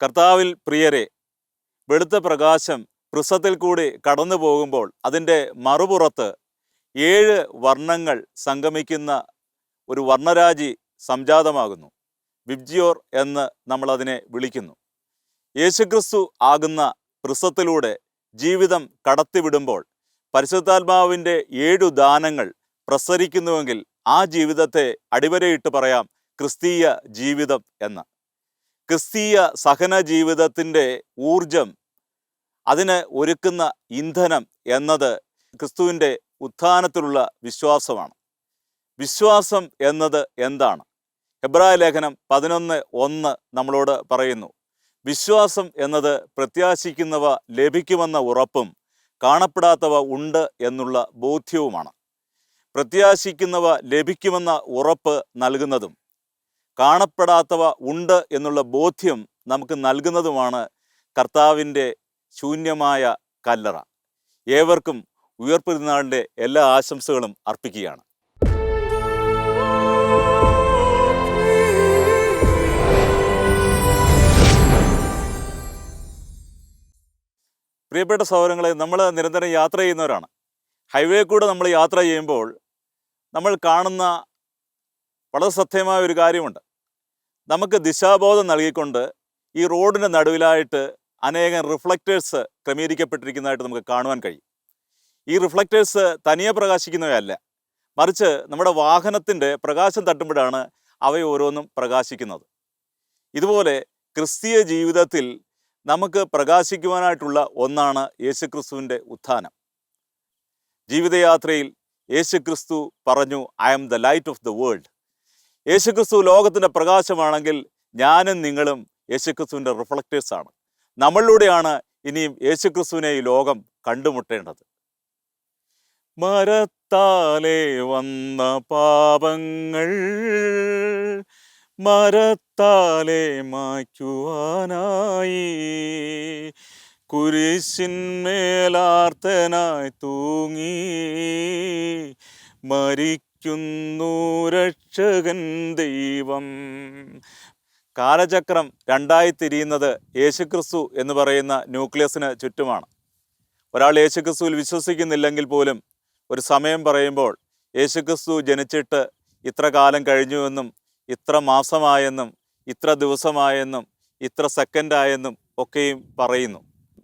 കർത്താവിൽ പ്രിയരെ, വെളുത്ത പ്രകാശം പ്രിസത്തിൽ കൂടി കടന്നു പോകുമ്പോൾ അതിൻ്റെ മറുപുറത്ത് 7 വർണ്ണങ്ങൾ സംഗമിക്കുന്ന ഒരു വർണ്ണരാജി സംജാതമാകുന്നു. വിബ്ജിയോർ എന്ന് നമ്മളതിനെ വിളിക്കുന്നു. യേശുക്രിസ്തു ആകുന്ന പ്രിസത്തിലൂടെ ജീവിതം കടത്തിവിടുമ്പോൾ പരിശുദ്ധാത്മാവിൻ്റെ 7 ദാനങ്ങൾ പ്രസരിക്കുന്നുവെങ്കിൽ ആ ജീവിതത്തെ അടിവരയിട്ട് പറയാം ക്രിസ്തീയ ജീവിതം എന്ന്. ക്രിസ്തീയ സഹന ജീവിതത്തിൻ്റെ ഊർജം, അതിന് ഒരുക്കുന്ന ഇന്ധനം എന്നത് ക്രിസ്തുവിൻ്റെ ഉത്ഥാനത്തിലുള്ള വിശ്വാസമാണ്. വിശ്വാസം എന്നത് എന്താണ്? ഹെബ്രായ ലേഖനം 11:1 നമ്മളോട് പറയുന്നു, വിശ്വാസം എന്നത് പ്രത്യാശിക്കുന്നവ ലഭിക്കുമെന്ന ഉറപ്പും കാണപ്പെടാത്തവ ഉണ്ട് എന്നുള്ള ബോധ്യവുമാണ്. പ്രത്യാശിക്കുന്നവ ലഭിക്കുമെന്ന ഉറപ്പ് നൽകുന്നതും കാണപ്പെടാത്തവ ഉണ്ട് എന്നുള്ള ബോധ്യം നമുക്ക് നൽകുന്നതുമാണ് കർത്താവിൻ്റെ ശൂന്യമായ കല്ലറ. ഏവർക്കും ഉയർപ്പ് തിരുനാളിൻ്റെ എല്ലാ ആശംസകളും അർപ്പിക്കുകയാണ്. പ്രിയപ്പെട്ട സഹോദരങ്ങളെ, നമ്മൾ നിരന്തരം യാത്ര ചെയ്യുന്നവരാണ്. ഹൈവേ കൂടെ നമ്മൾ യാത്ര ചെയ്യുമ്പോൾ നമ്മൾ കാണുന്ന വളരെ സത്യമായ ഒരു കാര്യമുണ്ട്. നമുക്ക് ദിശാബോധം നൽകിക്കൊണ്ട് ഈ റോഡിൻ്റെ നടുവിലായിട്ട് അനേകം റിഫ്ലക്റ്റേഴ്സ് ക്രമീകരിക്കപ്പെട്ടിരിക്കുന്നതായിട്ട് നമുക്ക് കാണുവാൻ കഴിയും. ഈ റിഫ്ലക്റ്റേഴ്സ് തനിയെ പ്രകാശിക്കുന്നവയല്ല, മറിച്ച് നമ്മുടെ വാഹനത്തിൻ്റെ പ്രകാശം തട്ടുമ്പോഴാണ് അവയോരോന്നും പ്രകാശിക്കുന്നത്. ഇതുപോലെ ക്രിസ്തീയ ജീവിതത്തിൽ നമുക്ക് പ്രകാശിക്കുവാനായിട്ടുള്ള ഒന്നാണ് യേശുക്രിസ്തുവിൻ്റെ ഉത്ഥാനം. ജീവിതയാത്രയിൽ യേശുക്രിസ്തു പറഞ്ഞു, I am the light of the world. യേശുക്രിസ്തു ലോകത്തിൻ്റെ പ്രകാശമാണെങ്കിൽ ഞാനും നിങ്ങളും യേശുക്രിസ്തുവിൻ്റെ റിഫ്ലക്റ്റേഴ്സാണ്. നമ്മളിലൂടെയാണ് ഇനിയും യേശുക്രിസ്തുവിനെ ഈ ലോകം കണ്ടുമുട്ടേണ്ടത്. മരത്താലേ വന്ന പാപങ്ങൾ മരത്താലേ മായ്ക്കുവാനായി കുരിശിന്മേലാർത്തനായി തൂങ്ങി മരിക്കുന്നു രക്ഷകൻ ദൈവം. കാലചക്രം രണ്ടായി തിരിയുന്നത് യേശുക്രിസ്തു എന്ന് പറയുന്ന ന്യൂക്ലിയസിന് ചുറ്റുമാണ്. ഒരാൾ യേശുക്രിസ്തുവിൽ വിശ്വസിക്കുന്നില്ലെങ്കിൽ പോലും ഒരു സമയം പറയുമ്പോൾ യേശുക്രിസ്തു ജനിച്ചിട്ട് ഇത്ര കാലം കഴിഞ്ഞുവെന്നും ഇത്ര മാസമായെന്നും ഇത്ര ദിവസമായെന്നും ഇത്ര സെക്കൻഡായെന്നും ഒക്കെയും പറയുന്നു.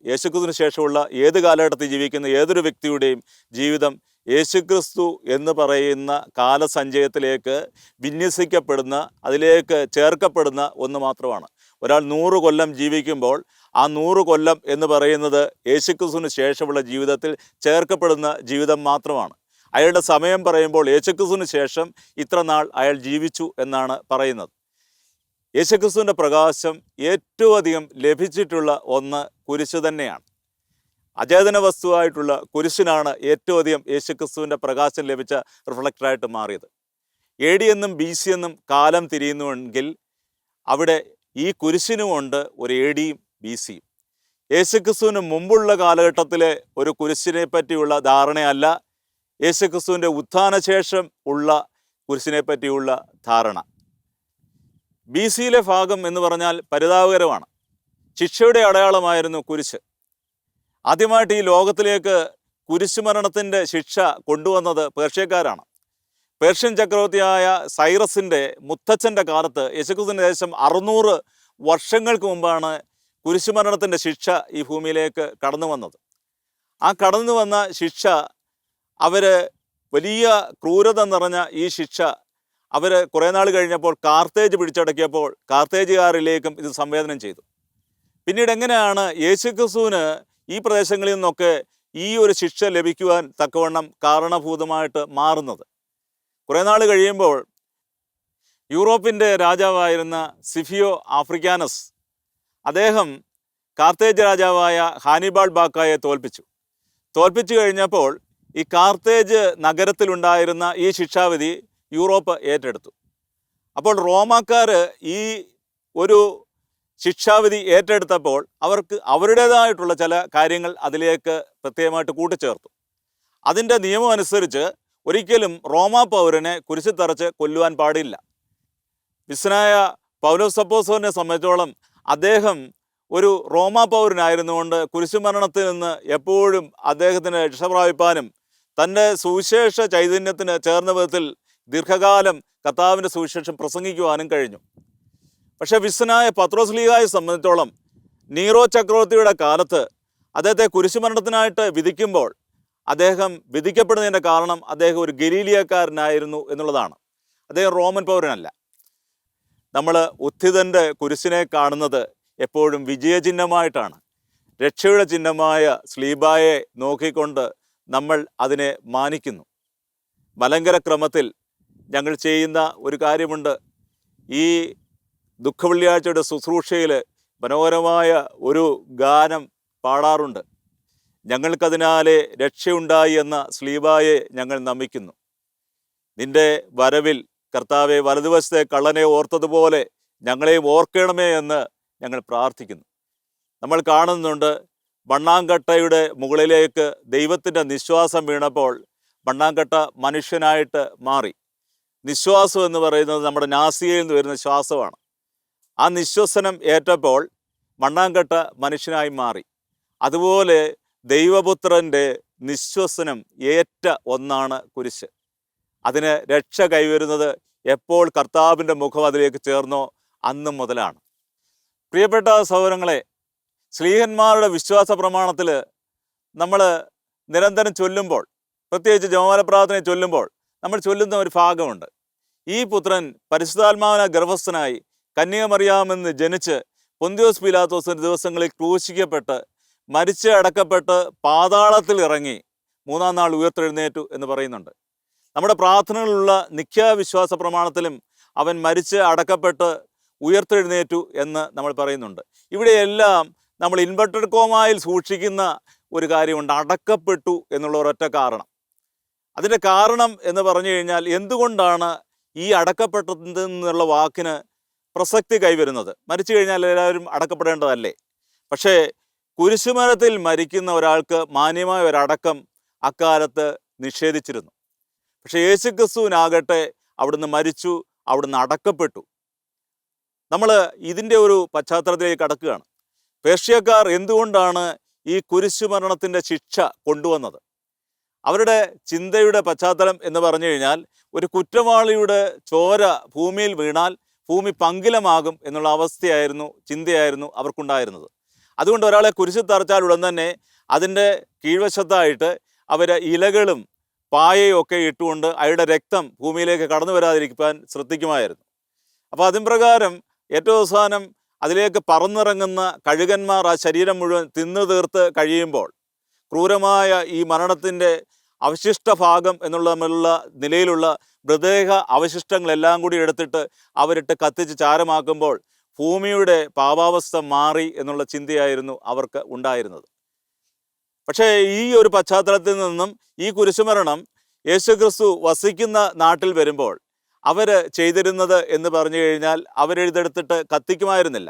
യേശുക്രിസ്തുവിന് ശേഷമുള്ള ഏത് കാലഘട്ടത്തിൽ ജീവിക്കുന്ന ഏതൊരു വ്യക്തിയുടെയും ജീവിതം യേശുക്രിസ്തു എന്ന് പറയുന്ന കാലസഞ്ചയത്തിലേക്ക് വിന്യസിക്കപ്പെടുന്ന, അതിലേക്ക് ചേർക്കപ്പെടുന്ന ഒന്ന് മാത്രമാണ്. ഒരാൾ 100 കൊല്ലം ജീവിക്കുമ്പോൾ ആ 100 കൊല്ലം എന്ന് പറയുന്നത് യേശുക്രിസ്തുവിന് ശേഷമുള്ള ജീവിതത്തിൽ ചേർക്കപ്പെടുന്ന ജീവിതം മാത്രമാണ്. അയാളുടെ സമയം പറയുമ്പോൾ യേശുക്രിസ്തുവിന് ശേഷം ഇത്ര നാൾ അയാൾ ജീവിച്ചു എന്നാണ് പറയുന്നത്. യേശുക്രിസ്തുവിൻ്റെ പ്രകാശം ഏറ്റവും അധികം ലഭിച്ചിട്ടുള്ള ഒന്ന് കുരിശ് തന്നെയാണ്. അചേതന വസ്തുവായിട്ടുള്ള കുരിശിനാണ് ഏറ്റവും അധികം യേശുക്രിസ്തുവിൻ്റെ പ്രകാശം ലഭിച്ച റിഫ്ലക്ടറായിട്ട് മാറിയത്. AD എന്നും BC എന്നും കാലം തിരിയുന്നുവെങ്കിൽ അവിടെ ഈ കുരിശിനുമുണ്ട് ഒരു ADയും BCയും. യേശുക്രിസ്തുവിന് മുമ്പുള്ള കാലഘട്ടത്തിലെ ഒരു കുരിശിനെ പറ്റിയുള്ള ധാരണയല്ല യേശുക്രിസ്തുവിൻ്റെ ഉത്ഥാനശേഷം ഉള്ള കുരിശിനെ പറ്റിയുള്ള ധാരണ. BCയിലെ ഭാഗം എന്ന് പറഞ്ഞാൽ പരിതാപകരമാണ്. ശിക്ഷയുടെ അടയാളമായിരുന്നു കുരിശ്. ആദ്യമായിട്ട് ഈ ലോകത്തിലേക്ക് കുരിശുമരണത്തിൻ്റെ ശിക്ഷ കൊണ്ടുവന്നത് പേർഷ്യക്കാരാണ്. പേർഷ്യൻ ചക്രവർത്തിയായ സൈറസിൻ്റെ മുത്തച്ഛൻ്റെ കാലത്ത് യേശുക്രിസ്തുവിന് ഏകദേശം 600 വർഷങ്ങൾക്ക് മുമ്പാണ് കുരിശുമരണത്തിൻ്റെ ശിക്ഷ ഈ ഭൂമിയിലേക്ക് കടന്നു വന്നത്. ആ കടന്നു വന്ന ശിക്ഷ വലിയ ക്രൂരത നിറഞ്ഞ ഈ ശിക്ഷ കുറേ നാൾ കഴിഞ്ഞപ്പോൾ കാർത്തേജ് പിടിച്ചടക്കിയപ്പോൾ കാർത്തേജുകാരിലേക്കും ഇത് സംവേദനം ചെയ്തു. പിന്നീട് എങ്ങനെയാണ് യേശുക്രിസ്തുവിന് ഈ പ്രദേശങ്ങളിൽ നിന്നൊക്കെ ഈ ഒരു ശിക്ഷ ലഭിക്കുവാൻ തക്കവണ്ണം കാരണഭൂതമായിട്ട് മാറുന്നത്? കുറേ നാൾ കഴിയുമ്പോൾ യൂറോപ്പിൻ്റെ രാജാവായിരുന്ന സിഫിയോ ആഫ്രിക്കാനസ് അദ്ദേഹം കാർത്തേജ് രാജാവായ ഹാനിബാൾ ബാക്കായെ തോൽപ്പിച്ചു കഴിഞ്ഞപ്പോൾ ഈ കാർത്തേജ് നഗരത്തിലുണ്ടായിരുന്ന ഈ ശിക്ഷാവിധി യൂറോപ്പ് ഏറ്റെടുത്തു. അപ്പോൾ റോമാക്കാർ ഈ ഒരു ശിക്ഷാവിധി ഏറ്റെടുത്തപ്പോൾ അവർക്ക് അവരുടേതായിട്ടുള്ള ചില കാര്യങ്ങൾ അതിലേക്ക് പ്രത്യേകമായിട്ട് കൂട്ടിച്ചേർത്തു. അതിൻ്റെ നിയമം അനുസരിച്ച് ഒരിക്കലും റോമാ പൗരനെ കുരിശിൽ തറച്ച് കൊല്ലുവാൻ പാടില്ല. വിശുദ്ധനായ പൗലോസ് അപ്പോസ്തലനെ സംബന്ധിച്ചോളം അദ്ദേഹം ഒരു റോമാ പൗരനായിരുന്നുകൊണ്ട് കുരിശുമരണത്തിൽ നിന്ന് എപ്പോഴും അദ്ദേഹത്തിന് രക്ഷ പ്രാപിപ്പാനും തൻ്റെ സുവിശേഷ ചൈതന്യത്തിന് ചേർന്ന വിധത്തിൽ ദീർഘകാലം കർത്താവിൻ്റെ സുവിശേഷം പ്രസംഗിക്കുവാനും കഴിഞ്ഞു. പക്ഷേ വിശ്വനായ പത്രോസ്ലീഹായെ സംബന്ധിച്ചോളം നീറോ ചക്രവർത്തിയുടെ കാലത്ത് അദ്ദേഹത്തെ കുരിശുമരണത്തിനായിട്ട് വിധിക്കുമ്പോൾ അദ്ദേഹം വിധിക്കപ്പെടുന്നതിൻ്റെ കാരണം അദ്ദേഹം ഒരു ഗലീലിയക്കാരനായിരുന്നു എന്നുള്ളതാണ്. അദ്ദേഹം റോമൻ പൗരനല്ല. നമ്മൾ ഉത്ഥിതൻ്റെ കുരിശിനെ കാണുന്നത് എപ്പോഴും വിജയചിഹ്നമായിട്ടാണ്. രക്ഷയുടെ ചിഹ്നമായ സ്ലീബായെ നോക്കിക്കൊണ്ട് നമ്മൾ അതിനെ മാനിക്കുന്നു. മലങ്കര ക്രമത്തിൽ ഞങ്ങൾ ചെയ്യുന്ന ഒരു കാര്യമുണ്ട്. ഈ ദുഃഖവെള്ളിയാഴ്ചയുടെ ശുശ്രൂഷയിൽ മനോഹരമായ ഒരു ഗാനം പാടാറുണ്ട്. ഞങ്ങൾക്കതിനാലെ രക്ഷയുണ്ടായി എന്ന സ്ലീബായെ ഞങ്ങൾ നമിക്കുന്നു. നിന്റെ വരവിൽ കർത്താവെ വലതുവശത്തെ കള്ളനെ ഓർത്തതുപോലെ ഞങ്ങളെയും ഓർക്കണമേ എന്ന് ഞങ്ങൾ പ്രാർത്ഥിക്കുന്നു. നമ്മൾ കാണുന്നുണ്ട്, മണ്ണാങ്കട്ടയുടെ മുകളിലേക്ക് ദൈവത്തിൻ്റെ നിശ്വാസം വീണപ്പോൾ മണ്ണാങ്കട്ട മനുഷ്യനായിട്ട് മാറി. നിശ്വാസം എന്ന് പറയുന്നത് നമ്മുടെ നാസികയിൽ നിന്ന് വരുന്ന ശ്വാസമാണ്. ആ നിശ്വസനം ഏറ്റപ്പോൾ മണ്ണാങ്കട്ട മനുഷ്യനായി മാറി. അതുപോലെ ദൈവപുത്രൻ്റെ നിശ്വസനം ഏറ്റ ഒന്നാണ് കുരിശ്. അതിന് രക്ഷ കൈവരുന്നത് എപ്പോൾ കർത്താവിൻ്റെ മുഖം അതിലേക്ക് ചേർന്നോ അന്ന് മുതലാണ്. പ്രിയപ്പെട്ട സഹോദരങ്ങളെ, ശ്ലീഹന്മാരുടെ വിശ്വാസ പ്രമാണത്തിൽ നമ്മൾ നിരന്തരം ചൊല്ലുമ്പോൾ, പ്രത്യേകിച്ച് ജപമാല പ്രാർത്ഥന ചൊല്ലുമ്പോൾ നമ്മൾ ചൊല്ലുന്ന ഒരു ഭാഗമുണ്ട്. ഈ പുത്രൻ പരിശുദ്ധാത്മാവിനാൽ ഗർഭസ്ഥനായി കന്യകമറിയാമെന്ന് ജനിച്ച് പൊന്തിയോസ് പീലാത്തോസിൻ്റെ ദിവസങ്ങളിൽ ക്രൂശിക്കപ്പെട്ട് മരിച്ച് അടക്കപ്പെട്ട് പാതാളത്തിൽ ഇറങ്ങി മൂന്നാം നാൾ ഉയർത്തെഴുന്നേറ്റു എന്ന് പറയുന്നുണ്ട്. നമ്മുടെ പ്രാർത്ഥനകളിലുള്ള നിഖ്യാവിശ്വാസ പ്രമാണത്തിലും അവൻ മരിച്ച് അടക്കപ്പെട്ട് ഉയർത്തെഴുന്നേറ്റു എന്ന് നമ്മൾ പറയുന്നുണ്ട്. ഇവിടെയെല്ലാം നമ്മൾ ഇൻവെർട്ടഡ് കോമായിൽ സൂക്ഷിക്കുന്ന ഒരു കാര്യമുണ്ട്, അടക്കപ്പെട്ടു എന്നുള്ള ഒരൊറ്റ കാരണം. അതിൻ്റെ കാരണം എന്ന് പറഞ്ഞു കഴിഞ്ഞാൽ എന്തുകൊണ്ടാണ് ഈ അടക്കപ്പെട്ടതെന്നുള്ള വാക്കിന് പ്രസക്തി കൈവരുന്നത്? മരിച്ചു കഴിഞ്ഞാൽ എല്ലാവരും അടക്കപ്പെടേണ്ടതല്ലേ? പക്ഷേ കുരിശുമരത്തിൽ മരിക്കുന്ന ഒരാൾക്ക് മാന്യമായ ഒരടക്കം അക്കാലത്ത് നിഷേധിച്ചിരുന്നു. പക്ഷേ യേശുക്രിസ്തുവിനാകട്ടെ അവിടുന്ന് മരിച്ചു, അവിടുന്ന് അടക്കപ്പെട്ടു. നമ്മൾ ഇതിൻ്റെ ഒരു പശ്ചാത്തലത്തിലേക്ക് കടക്കുകയാണ്. പേർഷ്യക്കാർ എന്തുകൊണ്ടാണ് ഈ കുരിശുമരണത്തിൻ്റെ ശിക്ഷ കൊണ്ടുവന്നത്? അവരുടെ ചിന്തയുടെ പശ്ചാത്തലം എന്ന് പറഞ്ഞു കഴിഞ്ഞാൽ ഒരു കുറ്റവാളിയുടെ ചോര ഭൂമിയിൽ വീണാൽ ഭൂമി പങ്കിലമാകും എന്നുള്ള അവസ്ഥയായിരുന്നു, ചിന്തയായിരുന്നു അവർക്കുണ്ടായിരുന്നത്. അതുകൊണ്ട് ഒരാളെ കുരിശിൽ തറച്ചാൽ ഉടൻ തന്നെ അതിൻ്റെ കീഴ്വശത്തായിട്ട് അവർ ഇലകളും പായയും ഒക്കെ ഇട്ടുകൊണ്ട് അയാളുടെ രക്തം ഭൂമിയിലേക്ക് കടന്നു വരാതിരിക്കാൻ ശ്രദ്ധിക്കുമായിരുന്നു. അപ്പോൾ അതിൻ പ്രകാരം ഏറ്റവും അവസാനം അതിലേക്ക് പറന്നിറങ്ങുന്ന കഴുകന്മാർ ആ ശരീരം മുഴുവൻ തിന്നു തീർത്ത് കഴിയുമ്പോൾ ക്രൂരമായ ഈ മരണത്തിൻ്റെ അവശിഷ്ട ഭാഗം എന്നുള്ള നിലയിലുള്ള മൃതദേഹ അവശിഷ്ടങ്ങളെല്ലാം കൂടി എടുത്തിട്ട് അവരിട്ട് കത്തിച്ച് ചാരമാക്കുമ്പോൾ ഭൂമിയുടെ പാപാവസ്ഥ മാറി എന്നുള്ള ചിന്തയായിരുന്നു അവർക്ക് ഉണ്ടായിരുന്നത്. പക്ഷേ ഈ ഒരു പശ്ചാത്തലത്തിൽ നിന്നും ഈ കുരിശുമരണം യേശുക്രിസ്തു വസിക്കുന്ന നാട്ടിൽ വരുമ്പോൾ അവർ ചെയ്തിരുന്നത് എന്ന് പറഞ്ഞു കഴിഞ്ഞാൽ അവരെഴുതെടുത്തിട്ട് കത്തിക്കുമായിരുന്നില്ല.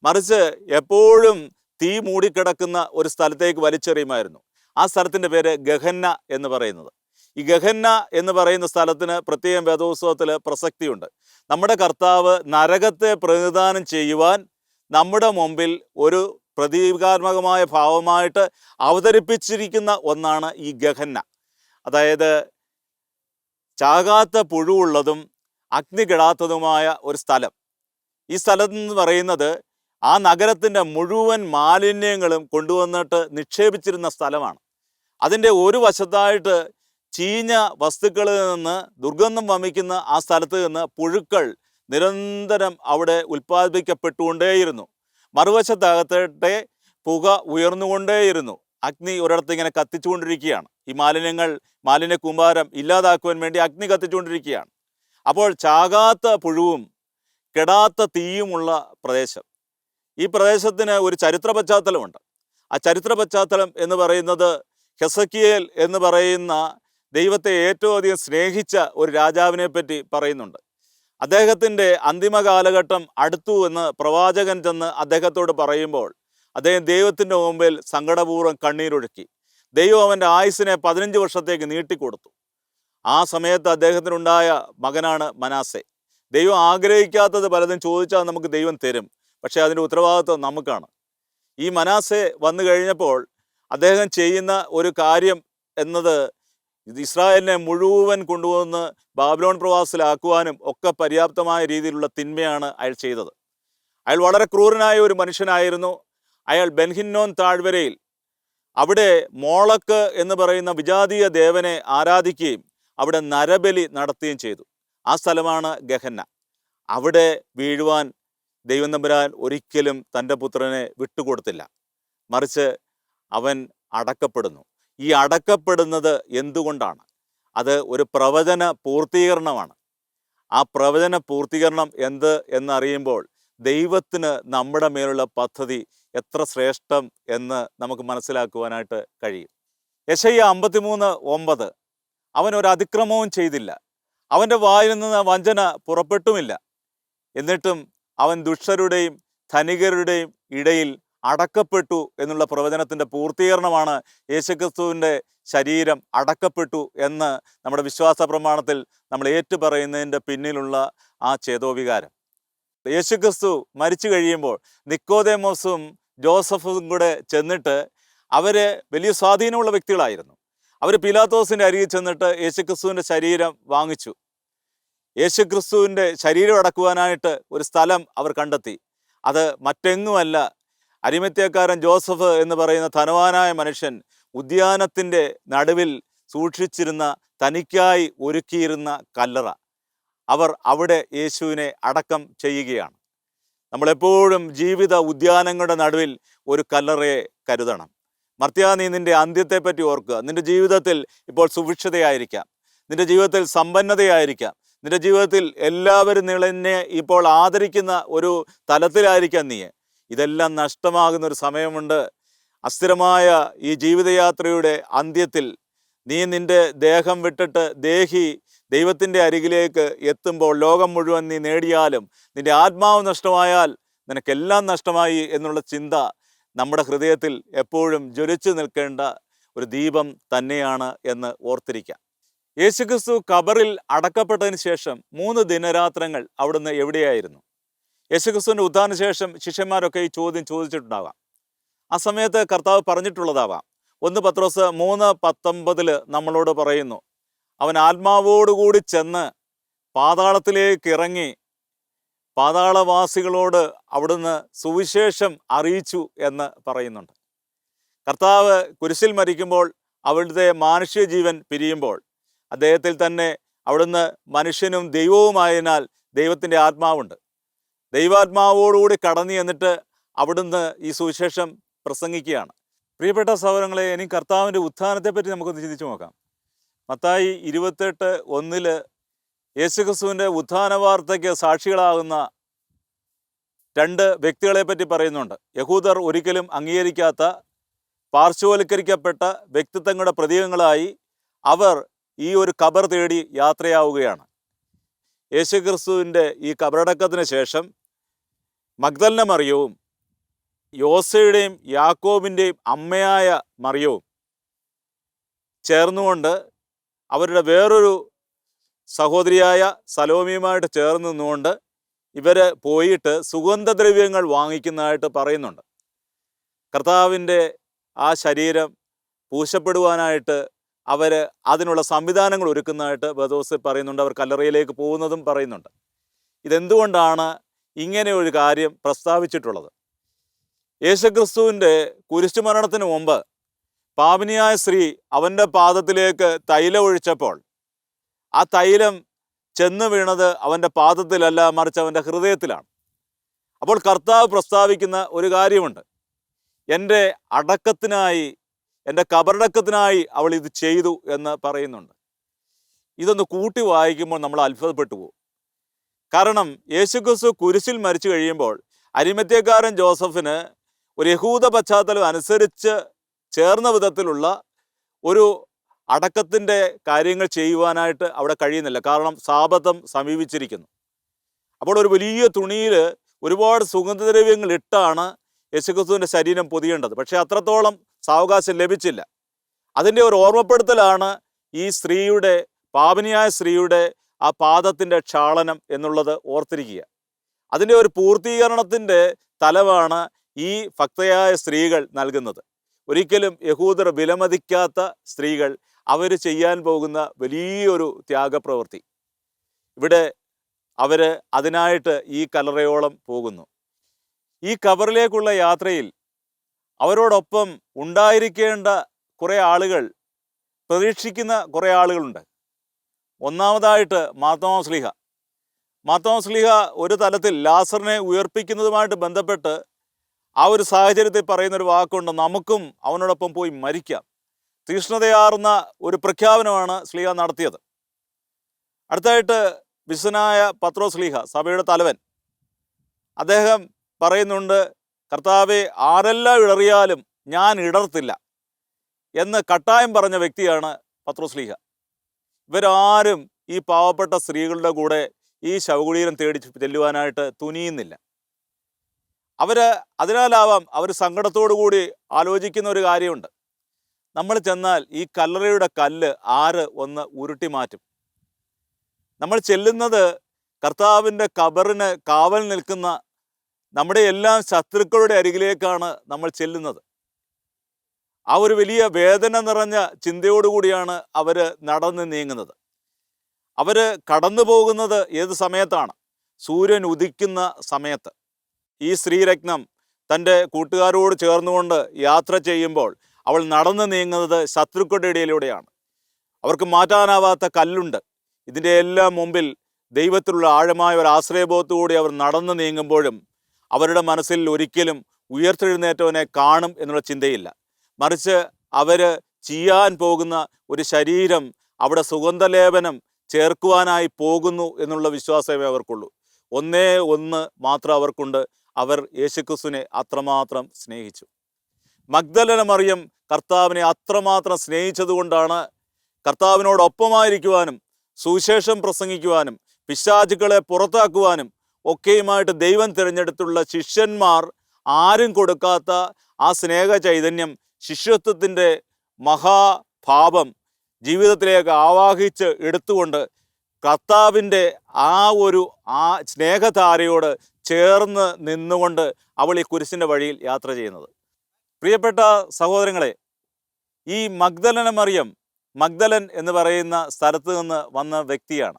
മറിച്ച് എപ്പോഴും തീ മൂടിക്കിടക്കുന്ന ഒരു സ്ഥലത്തേക്ക് വലിച്ചെറിയുമായിരുന്നു. ആ സ്ഥലത്തിൻ്റെ പേര് ഗഹന്ന എന്ന് പറയുന്നത്. ഈ ഗഹന്ന എന്ന് പറയുന്ന സ്ഥലത്തിന് പ്രത്യേകം വേദോത്സവത്തിൽ പ്രസക്തിയുണ്ട്. നമ്മുടെ കർത്താവ് നരകത്തെ പ്രതിനിധാനം ചെയ്യുവാൻ നമ്മുടെ മുമ്പിൽ ഒരു പ്രതീകാത്മകമായ ഭാവമായിട്ട് അവതരിപ്പിച്ചിരിക്കുന്ന ഒന്നാണ് ഈ ഗഹന്ന. അതായത് ചാകാത്ത പുഴുവുള്ളതും അഗ്നി കെടാത്തതുമായ ഒരു സ്ഥലം. ഈ സ്ഥലം എന്ന് പറയുന്നത് ആ നഗരത്തിൻ്റെ മുഴുവൻ മാലിന്യങ്ങളും കൊണ്ടുവന്നിട്ട് നിക്ഷേപിച്ചിരുന്ന സ്ഥലമാണ്. അതിൻ്റെ ഒരു വശത്തായിട്ട് ചീഞ്ഞ വസ്തുക്കളിൽ നിന്ന് ദുർഗന്ധം വമിക്കുന്ന ആ സ്ഥലത്ത് നിന്ന് പുഴുക്കൾ നിരന്തരം അവിടെ ഉൽപ്പാദിപ്പിക്കപ്പെട്ടുകൊണ്ടേയിരുന്നു. മറുവശത്തകത്തെ പുക ഉയർന്നുകൊണ്ടേയിരുന്നു. അഗ്നി ഒരിടത്ത് ഇങ്ങനെ കത്തിച്ചുകൊണ്ടിരിക്കുകയാണ്. ഈ മാലിന്യ കൂമ്പാരം ഇല്ലാതാക്കുവാൻ വേണ്ടി അഗ്നി കത്തിച്ചുകൊണ്ടിരിക്കുകയാണ്. അപ്പോൾ ചാകാത്ത പുഴുവും കെടാത്ത തീയുമുള്ള പ്രദേശം. ഈ പ്രദേശത്തിന് ഒരു ചരിത്ര പശ്ചാത്തലമുണ്ട്. ആ ചരിത്ര പശ്ചാത്തലം എന്ന് പറയുന്നത് ഹെസക്കിയേൽ എന്ന് പറയുന്ന ദൈവത്തെ ഏറ്റവും അധികം സ്നേഹിച്ച ഒരു രാജാവിനെ പറ്റി പറയുന്നുണ്ട്. അദ്ദേഹത്തിൻ്റെ അന്തിമ കാലഘട്ടം അടുത്തു എന്ന് പ്രവാചകൻ ചെന്ന് അദ്ദേഹത്തോട് പറയുമ്പോൾ അദ്ദേഹം ദൈവത്തിൻ്റെ മുമ്പിൽ സങ്കടപൂർവ്വം കണ്ണീരൊഴുക്കി. ദൈവം അവൻ്റെ ആയുസ്സിനെ 15 വർഷത്തേക്ക് നീട്ടിക്കൊടുത്തു. ആ സമയത്ത് അദ്ദേഹത്തിനുണ്ടായ മകനാണ് മനാസെ. ദൈവം ആഗ്രഹിക്കാത്തത് പലതും ചോദിച്ചാൽ നമുക്ക് ദൈവം തരും, പക്ഷേ അതിൻ്റെ ഉത്തരവാദിത്വം നമുക്കാണ്. ഈ മനാസെ വന്നു കഴിഞ്ഞപ്പോൾ അദ്ദേഹം ചെയ്യുന്ന ഒരു കാര്യം എന്നത് ഇസ്രായേലിനെ മുഴുവൻ കൊണ്ടുവന്ന് ബാബിലോൺ പ്രവാസത്തിലാക്കുവാനും ഒക്കെ പര്യാപ്തമായ രീതിയിലുള്ള തിന്മയാണ് അയാൾ ചെയ്തത്. അയാൾ വളരെ ക്രൂരനായ ഒരു മനുഷ്യനായിരുന്നു. അയാൾ ബെൻഹിന്നോൻ താഴ്വരയിൽ അവിടെ മോളക്ക് എന്ന് പറയുന്ന വിജാതീയ ദേവനെ ആരാധിക്കുകയും അവിടെ നരബലി നടത്തുകയും ചെയ്തു. ആ സ്ഥലമാണ് ഗഹന്ന. അവിടെ വീഴുവാൻ ദൈവം തമ്പുരാൻ ഒരിക്കലും തൻ്റെ പുത്രനെ വിട്ടുകൊടുത്തില്ല. മറിച്ച് അവൻ അടക്കപ്പെടുന്നു. ഈ അടക്കപ്പെടുന്നത് എന്തുകൊണ്ടാണ്? അത് ഒരു പ്രവചന പൂർത്തീകരണമാണ്. ആ പ്രവചന പൂർത്തീകരണം എന്ത് എന്നറിയുമ്പോൾ ദൈവത്തിന് നമ്മുടെ മേലുള്ള പദ്ധതി എത്ര ശ്രേഷ്ഠം എന്ന് നമുക്ക് മനസ്സിലാക്കുവാനായിട്ട് കഴിയും. യെശയ്യാ 53:9 അവൻ ഒരു അതിക്രമവും ചെയ്തില്ല, അവൻ്റെ വായിൽ നിന്ന് വഞ്ചന പുറപ്പെട്ടുമില്ല, എന്നിട്ടും അവൻ ദുഷ്ടരുടെയും ധനികരുടെയും ഇടയിൽ അടക്കപ്പെട്ടു എന്നുള്ള പ്രവചനത്തിൻ്റെ പൂർത്തീകരണമാണ് യേശുക്രിസ്തുവിൻ്റെ ശരീരം അടക്കപ്പെട്ടു എന്ന് നമ്മുടെ വിശ്വാസ പ്രമാണത്തിൽ നമ്മൾ ഏറ്റുപറയുന്നതിൻ്റെ പിന്നിലുള്ള ആ ചേതോവികാരം. യേശുക്രിസ്തു മരിച്ചു കഴിയുമ്പോൾ നിക്കോദേമോസും ജോസഫും കൂടെ ചെന്നിട്ട് അവർ വലിയ സ്വാധീനമുള്ള വ്യക്തികളായിരുന്നു. അവർ പീലാത്തോസിൻ്റെ അരികിൽ ചെന്നിട്ട് യേശുക്രിസ്തുവിൻ്റെ ശരീരം വാങ്ങിച്ചു. യേശുക്രിസ്തുവിൻ്റെ ശരീരം അടക്കുവാനായിട്ട് ഒരു സ്ഥലം അവർ കണ്ടെത്തി. അത് മറ്റെങ്ങുമല്ല, അരിമത്യാക്കാരൻ ജോസഫ് എന്ന് പറയുന്ന ധനവാനായ മനുഷ്യൻ ഉദ്യാനത്തിൻ്റെ നടുവിൽ സൂക്ഷിച്ചിരുന്ന തനിക്കായി ഒരുക്കിയിരുന്ന കല്ലറ. അവർ അവിടെ യേശുവിനെ അടക്കം ചെയ്യുകയാണ്. നമ്മളെപ്പോഴും ജീവിത ഉദ്യാനങ്ങളുടെ നടുവിൽ ഒരു കല്ലറയെ കരുതണം. മർത്യാ, നീ നിൻ്റെ അന്ത്യത്തെപ്പറ്റി ഓർക്കുക. നിൻ്റെ ജീവിതത്തിൽ ഇപ്പോൾ സുഭിക്ഷതയായിരിക്കാം, നിൻ്റെ ജീവിതത്തിൽ സമ്പന്നതയായിരിക്കാം, നിൻ്റെ ജീവിതത്തിൽ എല്ലാവരും നിന്നെ ഇപ്പോൾ ആദരിക്കുന്ന ഒരു തലത്തിലായിരിക്കാം നീ. ഇതെല്ലാം നഷ്ടമാകുന്നൊരു സമയമുണ്ട്. അസ്ഥിരമായ ഈ ജീവിതയാത്രയുടെ അന്ത്യത്തിൽ നീ നിൻ്റെ ദേഹം വിട്ടിട്ട് ദേഹി ദൈവത്തിൻ്റെ അരികിലേക്ക് എത്തുമ്പോൾ ലോകം മുഴുവൻ നീ നേടിയാലും നിൻ്റെ ആത്മാവ് നഷ്ടമായാൽ നിനക്കെല്ലാം നഷ്ടമായി എന്നുള്ള ചിന്ത നമ്മുടെ ഹൃദയത്തിൽ എപ്പോഴും ജ്വലിച്ചു നിൽക്കേണ്ട ഒരു ദീപം തന്നെയാണ് എന്ന് ഓർത്തിരിക്കാം. യേശുക്രിസ്തു ഖബറിൽ അടക്കപ്പെട്ടതിന് ശേഷം 3 ദിനരാത്രങ്ങൾ അവിടുന്ന് എവിടെയായിരുന്നു? യേശുക്രിസ്തുവിൻ്റെ ഉത്ഥാനശേഷം ശിഷ്യന്മാരൊക്കെ ഈ ചോദ്യം ചോദിച്ചിട്ടുണ്ടാവാം. ആ സമയത്ത് കർത്താവ് പറഞ്ഞിട്ടുള്ളതാവാം. 1 പത്രോസ് 3:19 നമ്മളോട് പറയുന്നു, അവൻ ആത്മാവോടുകൂടി ചെന്ന് പാതാളത്തിലേക്ക് ഇറങ്ങി പാതാളവാസികളോട് അവിടുന്ന് സുവിശേഷം അറിയിച്ചു എന്ന് പറയുന്നുണ്ട്. കർത്താവ് കുരിശിൽ മരിക്കുമ്പോൾ അവിടുത്തെ മാനുഷ്യ ജീവൻ പിരിയുമ്പോൾ അദ്ദേഹത്തിൽ തന്നെ അവിടുന്ന് മനുഷ്യനും ദൈവവുമായതിനാൽ ദൈവത്തിൻ്റെ ആത്മാവുണ്ട്. ദൈവാത്മാവോടുകൂടി കടന്നു എന്നിട്ട് അവിടുന്ന് ഈ സുവിശേഷം പ്രസംഗിക്കുകയാണ്. പ്രിയപ്പെട്ട സഹോദരങ്ങളെ, ഇനി കർത്താവിൻ്റെ ഉത്ഥാനത്തെപ്പറ്റി നമുക്കൊന്ന് ചിന്തിച്ചു നോക്കാം. മത്തായി 28:1 യേശുക്രിസ്തുവിൻ്റെ ഉത്ഥാന വാർത്തയ്ക്ക് സാക്ഷികളാകുന്ന 2 വ്യക്തികളെ പറ്റി പറയുന്നുണ്ട്. യഹൂദർ ഒരിക്കലും അംഗീകരിക്കാത്ത പാർശ്വവൽക്കരിക്കപ്പെട്ട വ്യക്തിത്വങ്ങളുടെ പ്രതീകങ്ങളായി അവർ ഈ ഒരു ഖബർ തേടി യാത്രയാവുകയാണ്. യേശുക്രിസ്തുവിൻ്റെ ഈ ഖബറടക്കത്തിന് ശേഷം മഗ്ദലന മറിയവും യോസയുടെയും യാക്കോബിൻ്റെയും അമ്മയായ മറിയവും ചേർന്നുകൊണ്ട് അവരുടെ വേറൊരു സഹോദരിയായ സലോമിയുമായിട്ട് ചേർന്ന് നിന്നുകൊണ്ട് ഇവർ പോയിട്ട് സുഗന്ധദ്രവ്യങ്ങൾ വാങ്ങിക്കുന്നതായിട്ട് പറയുന്നുണ്ട്. കർത്താവിൻ്റെ ആ ശരീരം പൂശപ്പെടുവാനായിട്ട് അവർ അതിനുള്ള സംവിധാനങ്ങൾ ഒരുക്കുന്നതായിട്ട് വേദോസിൽ പറയുന്നുണ്ട്. അവർ കല്ലറയിലേക്ക് പോകുന്നതും പറയുന്നുണ്ട്. ഇതെന്തുകൊണ്ടാണ് ഇങ്ങനെ ഒരു കാര്യം പ്രസ്താവിച്ചിട്ടുള്ളത്? യേശുക്രിസ്തുവിൻ്റെ കുരിശുമരണത്തിന് മുമ്പ് പാപിനിയായ സ്ത്രീ അവൻ്റെ പാദത്തിലേക്ക് തൈലം ഒഴിച്ചപ്പോൾ ആ തൈലം ചെന്ന് വീണത് അവൻ്റെ പാദത്തിലല്ല, മറിച്ച് അവൻ്റെ ഹൃദയത്തിലാണ്. അപ്പോൾ കർത്താവ് പ്രസ്താവിക്കുന്ന ഒരു കാര്യമുണ്ട്. എൻ്റെ അടക്കത്തിനായി, എൻ്റെ കബറടക്കത്തിനായി അവൾ ഇത് ചെയ്തു എന്ന് പറയുന്നുണ്ട്. ഇതൊന്ന് കൂട്ടി വായിക്കുമ്പോൾ നമ്മൾ അത്ഭുതപ്പെട്ടു പോകും. കാരണം യേശുക്രിസ്തു കുരിശിൽ മരിച്ചു കഴിയുമ്പോൾ അരിമത്യാക്കാരൻ ജോസഫിന് ഒരു യഹൂദ പശ്ചാത്തലം അനുസരിച്ച് ചേർന്ന വിധത്തിലുള്ള ഒരു അടക്കത്തിൻ്റെ കാര്യങ്ങൾ ചെയ്യുവാനായിട്ട് അവിടെ കഴിയുന്നില്ല. കാരണം സാബത്തം സമീപിച്ചിരിക്കുന്നു. അപ്പോൾ ഒരു വലിയ തുണിയിൽ ഒരുപാട് സുഗന്ധദ്രവ്യങ്ങൾ ഇട്ടാണ് യേശുക്രിസ്തുവിൻ്റെ ശരീരം പൊതിയേണ്ടത്. പക്ഷേ അത്രത്തോളം സാവകാശം ലഭിച്ചില്ല. അതിൻ്റെ ഒരു ഓർമ്മപ്പെടുത്തലാണ് ഈ സ്ത്രീയുടെ, പാപിനിയായ സ്ത്രീയുടെ ആ പാദത്തിൻ്റെ ക്ഷാളനം എന്നുള്ളത് ഓർത്തിരിക്കുക. അതിൻ്റെ ഒരു പൂർത്തീകരണത്തിൻ്റെ തലമാണ് ഈ ഭക്തയായ സ്ത്രീകൾ നൽകുന്നത്. ഒരിക്കലും യഹൂദർ വിലമതിക്കാത്ത സ്ത്രീകൾ അവർ ചെയ്യാൻ പോകുന്ന വലിയൊരു ത്യാഗപ്രവൃത്തി. ഇവിടെ അവർ അതിനായിട്ട് ഈ കല്ലറയോളം പോകുന്നു. ഈ ഖബറിലേക്കുള്ള യാത്രയിൽ അവരോടൊപ്പം ഉണ്ടായിരിക്കേണ്ട കുറേ ആളുകൾ, പ്രതീക്ഷിക്കുന്ന കുറേ ആളുകളുണ്ട്. ഒന്നാമതായിട്ട് മാർത്തോമാ ശ്ലീഹ ഒരു തലത്തിൽ ലാസറിനെ ഉയർപ്പിക്കുന്നതുമായിട്ട് ബന്ധപ്പെട്ട് ആ ഒരു സാഹചര്യത്തിൽ പറയുന്നൊരു വാക്കുണ്ട്, നമുക്കും അവനോടൊപ്പം പോയി മരിക്കാം. തീക്ഷ്ണതയാർന്ന ഒരു പ്രഖ്യാപനമാണ് ശ്ലീഹ നടത്തിയത്. അടുത്തായിട്ട് വിശുദ്ധനായ പത്രോസ് ശ്ലീഹ, സഭയുടെ തലവൻ, അദ്ദേഹം പറയുന്നുണ്ട്, കർത്താവെ ആരെല്ലാം ഇടറിയാലും ഞാൻ ഇടർത്തില്ല എന്ന് കട്ടായം പറഞ്ഞ വ്യക്തിയാണ് പത്രോസ് ശ്ലീഹ. ഇവരാരും ഈ പാവപ്പെട്ട സ്ത്രീകളുടെ കൂടെ ഈ ശവകുടീരം തേടി ചെല്ലുവാനായിട്ട് തുനിയുന്നില്ല. അതിനാലാവാം അവർ സങ്കടത്തോടു കൂടി ആലോചിക്കുന്ന ഒരു കാര്യമുണ്ട്, നമ്മൾ ചെന്നാൽ ഈ കല്ലറയുടെ കല്ല് ആര് ഒന്ന് ഉരുട്ടി മാറ്റും. നമ്മൾ ചെല്ലുന്നത് കർത്താവിൻ്റെ ഖബറിന് കാവൽ നിൽക്കുന്ന നമ്മുടെ എല്ലാ ശത്രുക്കളുടെ അരികിലേക്കാണ് നമ്മൾ ചെല്ലുന്നത്. ആ ഒരു വലിയ വേദന നിറഞ്ഞ ചിന്തയോടുകൂടിയാണ് അവർ നടന്ന് നീങ്ങുന്നത്. അവർ കടന്നു പോകുന്നത് ഏത് സമയത്താണ്? സൂര്യൻ ഉദിക്കുന്ന സമയത്ത്. ഈ സ്ത്രീരത്നം തൻ്റെ കൂട്ടുകാരോട് ചേർന്നുകൊണ്ട് യാത്ര ചെയ്യുമ്പോൾ അവൾ നടന്നു നീങ്ങുന്നത് ശത്രുക്കളുടെ ഇടയിലൂടെയാണ്. അവർക്ക് മാറ്റാനാവാത്ത കല്ലുണ്ട്. ഇതിൻ്റെ എല്ലാം മുമ്പിൽ ദൈവത്തിലുള്ള ആഴമായ ഒരു ആശ്രയബോധത്തോടെ അവർ നടന്നു നീങ്ങുമ്പോഴും അവരുടെ മനസ്സിൽ ഒരിക്കലും ഉയർത്തെഴുന്നേറ്റവനെ കാണും എന്നുള്ള ചിന്തയില്ല. മറിച്ച് അവർ ചെയ്യാൻ പോകുന്ന ഒരു ശരീരം അവിടെ സുഗന്ധലേപനം ചേർക്കുവാനായി പോകുന്നു എന്നുള്ള വിശ്വാസമേ അവർക്കുള്ളൂ. ഒന്നേ ഒന്ന് മാത്രം അവർക്കുണ്ട്, അവർ യേശുക്രിസ്തുവിനെ അത്രമാത്രം സ്നേഹിച്ചു. മഗ്ദലന മറിയം കർത്താവിനെ അത്രമാത്രം സ്നേഹിച്ചതുകൊണ്ടാണ് കർത്താവിനോടൊപ്പമായിരിക്കുവാനും സുവിശേഷം പ്രസംഗിക്കുവാനും പിശാചുക്കളെ പുറത്താക്കുവാനും ഒക്കെയുമായിട്ട് ദൈവം തിരഞ്ഞെടുത്തുള്ള ശിഷ്യന്മാർ ആരും കൊടുക്കാത്ത ആ സ്നേഹ ചൈതന്യം, ശിഷ്യത്വത്തിൻ്റെ മഹാഭാവം ജീവിതത്തിലേക്ക് ആവാഹിച്ച് എടുത്തുകൊണ്ട് കർത്താവിൻ്റെ ആ സ്നേഹധാരയോട് ചേർന്ന് നിന്നുകൊണ്ട് അവൾ ഈ കുരിശിൻ്റെ വഴിയിൽ യാത്ര ചെയ്യുന്നത്. പ്രിയപ്പെട്ട സഹോദരങ്ങളെ, ഈ മഗ്ദലന മറിയം, മഗ്ദലൻ എന്ന് പറയുന്ന സ്ഥലത്ത് നിന്ന് വന്ന വ്യക്തിയാണ്.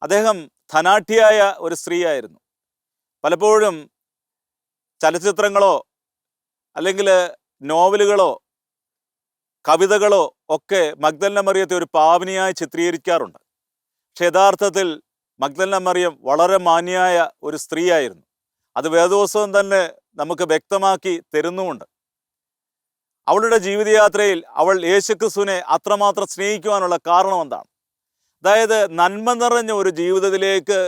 അദ്ദേഹം ധനാഢ്യയായ ഒരു സ്ത്രീയായിരുന്നു. പലപ്പോഴും ചലച്ചിത്രങ്ങളോ അല്ലെങ്കിൽ നോവലുകളോ കവിതകളോ ഒക്കെ മഗ്ദലന മറിയത്തെ ഒരു പാവനിയായി ചിത്രീകരിക്കാറുണ്ട്. പക്ഷെ യഥാർത്ഥത്തിൽ മഗ്ദലന മറിയം വളരെ മാന്യയായ ഒരു സ്ത്രീയായിരുന്നു. അത് വേദോത്സവം തന്നെ നമുക്ക് വ്യക്തമാക്കി തരുന്നുമുണ്ട്. അവളുടെ ജീവിതയാത്രയിൽ അവൾ യേശുക്രിസ്തുവിനെ അത്രമാത്രം സ്നേഹിക്കുവാനുള്ള കാരണം എന്താണ്? അതായത് നന്മ നിറഞ്ഞ ഒരു ജീവിതത്തിലേക്ക്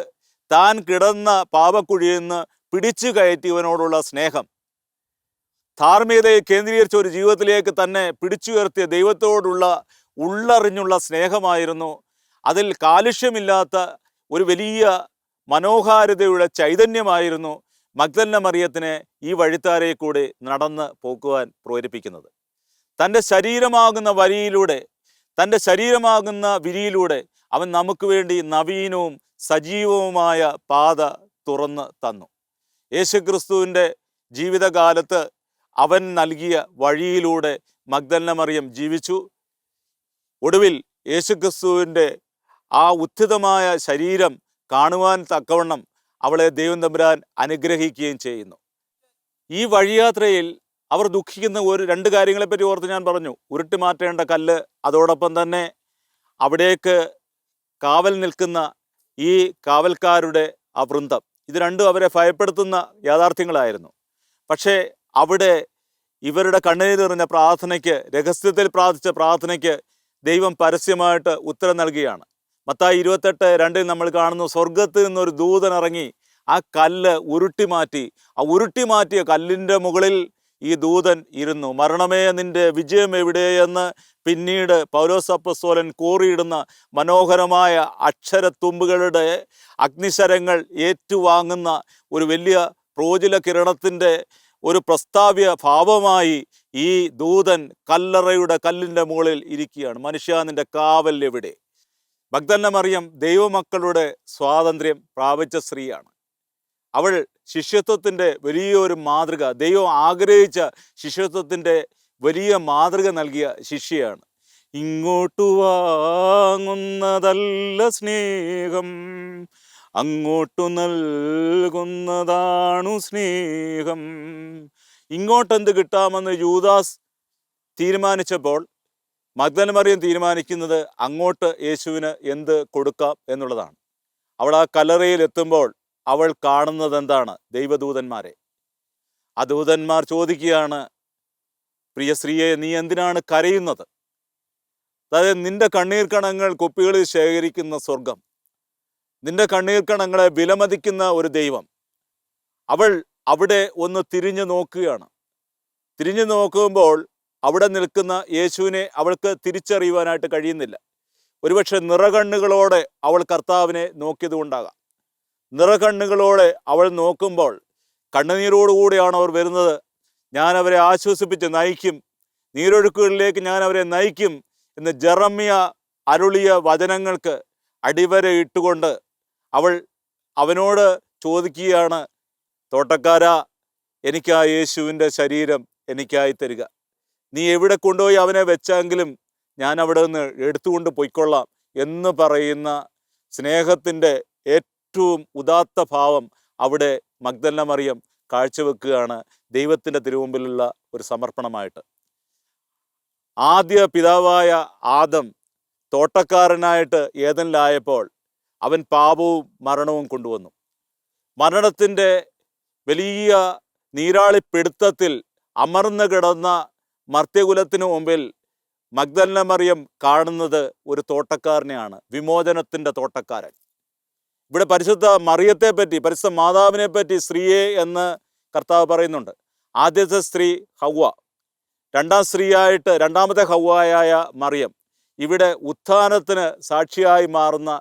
താൻ കിടന്ന പാപക്കുഴിയിൽ നിന്ന് പിടിച്ചു കയറ്റിയവനോടുള്ള സ്നേഹം, ധാർമ്മികതയെ കേന്ദ്രീകരിച്ച ഒരു ജീവിതത്തിലേക്ക് തന്നെ പിടിച്ചുയർത്തിയ ദൈവത്തോടുള്ള ഉള്ളറിഞ്ഞുള്ള സ്നേഹമായിരുന്നു. അതിൽ കാലുഷ്യമില്ലാത്ത ഒരു വലിയ മനോഹാരിതയുടെ ചൈതന്യമായിരുന്നു മഗ്ദലന മറിയത്തിനെ ഈ വഴിത്താരയിൽ കൂടെ നടന്ന് പോകുവാൻ പ്രേരിപ്പിക്കുന്നത്. തൻ്റെ ശരീരമാകുന്ന വരിയിലൂടെ, തൻ്റെ ശരീരമാകുന്ന വിരിയിലൂടെ അവൻ നമുക്ക് വേണ്ടി നവീനവും സജീവവുമായ പാത തുറന്ന് തന്നു. യേശുക്രിസ്തുവിൻ്റെ ജീവിതകാലത്ത് അവൻ നൽകിയ വഴിയിലൂടെ മഗ്ദലന മറിയം ജീവിച്ചു. ഒടുവിൽ യേശുക്രിസ്തുവിൻ്റെ ആ ഉത്ഥിതമായ ശരീരം കാണുവാൻ തക്കവണ്ണം അവളെ ദൈവം തമ്പുരാൻ അനുഗ്രഹിക്കുകയും ചെയ്യുന്നു. ഈ വഴിയാത്രയിൽ അവർ ദുഃഖിക്കുന്ന രണ്ട് കാര്യങ്ങളെപ്പറ്റി ഓർത്ത് ഞാൻ പറഞ്ഞു. ഉരുട്ടി മാറ്റേണ്ട കല്ല്, അതോടൊപ്പം തന്നെ അവിടേക്ക് കാവൽ നിൽക്കുന്ന ഈ കാവൽക്കാരുടെ ആ വൃന്ദം. ഇത് രണ്ടും അവരെ ഭയപ്പെടുത്തുന്ന യാഥാർത്ഥ്യങ്ങളായിരുന്നു. പക്ഷേ അവിടെ ഇവരുടെ കണ്ണീരിറിഞ്ഞ പ്രാർത്ഥനയ്ക്ക്, രഹസ്യത്തിൽ പ്രാർത്ഥിച്ച പ്രാർത്ഥനയ്ക്ക് ദൈവം പരസ്യമായിട്ട് ഉത്തരം നൽകുകയാണ്. മത്തായി 28:2 നമ്മൾ കാണുന്നു, സ്വർഗത്തിൽ നിന്നൊരു ദൂതൻ ഇറങ്ങി ആ കല്ല് ഉരുട്ടിമാറ്റി. ആ ഉരുട്ടിമാറ്റിയ കല്ലിൻ്റെ മുകളിൽ ഈ ദൂതൻ ഇരുന്നു. മരണമേ നിൻ്റെ വിജയം എവിടെയെന്ന് പിന്നീട് പൗലോസ് അപ്പോസ്തലൻ കോറിയിടുന്ന മനോഹരമായ അക്ഷരത്തുമ്പുകളുടെ അഗ്നിശരങ്ങൾ ഏറ്റുവാങ്ങുന്ന ഒരു വലിയ പ്രോജില കിരണത്തിൻ്റെ ഒരു പ്രസ്താവ്യ ഭാവമായി ഈ ദൂതൻ കല്ലറയുടെ കല്ലിൻ്റെ മുകളിൽ ഇരിക്കുകയാണ്. മനുഷ്യ, നിൻ്റെ കാവൽ എവിടെ? മഗ്ദലന മറിയം ദൈവമക്കളുടെ സ്വാതന്ത്ര്യം പ്രാപിച്ച സ്ത്രീയാണ്. അവൾ ശിഷ്യത്വത്തിൻ്റെ വലിയൊരു മാതൃക, ദൈവം ആഗ്രഹിച്ച ശിഷ്യത്വത്തിൻ്റെ വലിയ മാതൃക നൽകിയ ശിഷ്യയാണ്. ഇങ്ങോട്ടു വാങ്ങുന്നതല്ല സ്നേഹം, അങ്ങോട്ടു നൽകുന്നതാണു സ്നേഹം. ഇങ്ങോട്ടെന്ത് കിട്ടാമെന്ന് യൂദാസ് തീരുമാനിച്ചപ്പോൾ മഗ്ദലന മറിയം തീരുമാനിക്കുന്നത് അങ്ങോട്ട് യേശുവിന് എന്ത് കൊടുക്കാം എന്നുള്ളതാണ്. അവൾ ആ കല്ലറയിൽ എത്തുമ്പോൾ അവൾ കാണുന്നത് എന്താണ്? ദൈവദൂതന്മാരെ. ആ ദൂതന്മാർ ചോദിക്കുകയാണ്, പ്രിയ സ്ത്രീയെ, നീ എന്തിനാണ് കരയുന്നത്? അതായത് നിന്റെ കണ്ണീർ കണങ്ങൾ കുപ്പികളിൽ ശേഖരിക്കുന്ന സ്വർഗം, നിന്റെ കണ്ണീർ കണങ്ങളെ വിലമതിക്കുന്ന ഒരു ദൈവം. അവൾ അവിടെ ഒന്ന് തിരിഞ്ഞു നോക്കുകയാണ്. തിരിഞ്ഞു നോക്കുമ്പോൾ അവിടെ നിൽക്കുന്ന യേശുവിനെ അവൾക്ക് തിരിച്ചറിയുവാനായിട്ട് കഴിയുന്നില്ല. ഒരുപക്ഷെ നിറകണ്ണുകളോടെ അവൾ കർത്താവിനെ നോക്കിയത് കൊണ്ടാകാം. നിറകണ്ണുകളോടെ അവൾ നോക്കുമ്പോൾ കണ്ണുനീരോടുകൂടിയാണ് അവർ വരുന്നത്. ഞാൻ അവരെ ആശ്വസിപ്പിച്ച് നയിക്കും, നീരൊഴുക്കുകളിലേക്ക് ഞാൻ അവരെ നയിക്കും എന്ന് ജെറമ്യ അരുളിയ വചനങ്ങൾക്ക് അടിവര ഇട്ടുകൊണ്ട് അവൾ അവനോട് ചോദിക്കുകയാണ്, തോട്ടക്കാരാ, എനിക്ക് ആ യേശുവിൻ്റെ ശരീരം എനിക്കായി തരിക. നീ എവിടെ കൊണ്ടുപോയി അവനെ വെച്ചെങ്കിലും ഞാൻ അവിടെ നിന്ന് എടുത്തുകൊണ്ട് പൊയ്ക്കൊള്ളാം എന്ന് പറയുന്ന സ്നേഹത്തിൻ്റെ ഏറ്റവും ഉദാത്ത ഭാവം അവിടെ മഗ്ദലന മറിയം കാഴ്ചവെക്കുകയാണ് ദൈവത്തിൻ്റെ തിരുമുമ്പിലുള്ള ഒരു സമർപ്പണമായിട്ട്. ആദ്യ പിതാവായ ആദം തോട്ടക്കാരനായിട്ട് ഏദനിലായപ്പോൾ അവൻ പാപവും മരണവും കൊണ്ടുവന്നു. മരണത്തിൻ്റെ വലിയ നീരാളിപ്പിടുത്തത്തിൽ അമർന്നു കിടന്ന മർത്യകുലത്തിനു മുമ്പിൽ മഗ്ദലന മറിയം കാണുന്നത് ഒരു തോട്ടക്കാരനെയാണ്, വിമോചനത്തിൻ്റെ തോട്ടക്കാരൻ. ഇവിടെ പരിശുദ്ധ മറിയത്തെ പറ്റി, പരിശുദ്ധ മാതാവിനെ പറ്റി സ്ത്രീയെ എന്ന് കർത്താവ് പറയുന്നുണ്ട്. ആദ്യത്തെ സ്ത്രീ ഹവ്വ, രണ്ടാമത്തെ ഹവ്വായായ മറിയം. ഇവിടെ ഉത്ഥാനത്തിന് സാക്ഷിയായി മാറുന്ന